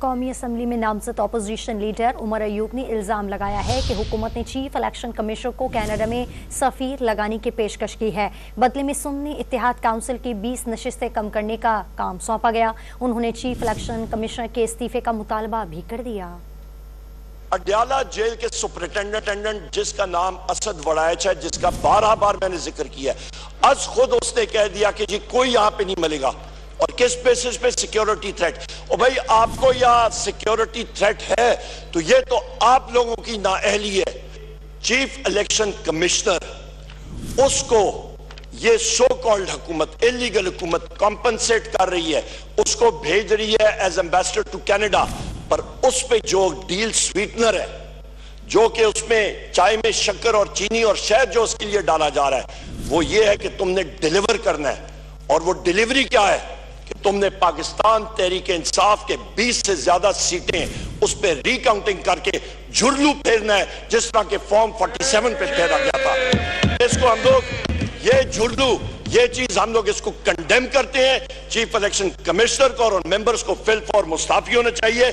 कौमी असम्बली में नामजद अपोजिशन लीडर उमर अयूब ने इल्ज़ाम लगाया है कि हुकूमत ने चीफ इलेक्शन कमिश्नर को कनाडा में सफ़ीर लगाने की पेशकश की है। बदले में सुन्नी इत्तेहाद काउंसिल की 20 नशिस्तें कम करने का काम सौंपा गया। उन्होंने चीफ इलेक्शन कमिश्नर के इस्तीफे का मुतालबा भी कर दिया। अडयाला जेल के सुपरिटेंडेंट जिसका नाम असद वड़ाइच है, जिसका 12 बार मैंने जिक्र किया, आज खुद उसने कह दिया कि जी कोई यहां पे नहीं मिलेगा। और किस बेसिस पे? Security threat. और भाई आपको यह सिक्योरिटी थ्रेट है तो ये तो आप लोगों की नाअहली है। चीफ इलेक्शन कमिश्नर उसको ये सो कॉल्ड हुकूमत, इलीगल हुकूमत कॉम्पनसेट कर रही है, उसको भेज रही है एज एम्बेसडर टू कनाडा। पर उस पे जो डील स्वीटनर है, जो कि उसमें चाय में शक्कर और चीनी और शहद जो उसके लिए डाला जा रहा है, वो ये है कि तुमने डिलीवर करना है। और वो डिलीवरी क्या है कि तुमने पाकिस्तान तहरीक इंसाफ के 20 से ज्यादा सीटें उस पर रिकाउंटिंग करके झुरलू फेरना है, जिस तरह के फॉर्म 47 पे फेरा गया था। इसको हम लोग ये झुरलू, ये चीज हम लोग इसको कंडेम करते हैं। चीफ इलेक्शन कमिश्नर को और मेंबर्स को फिल फॉर मुस्ताफी होना चाहिए।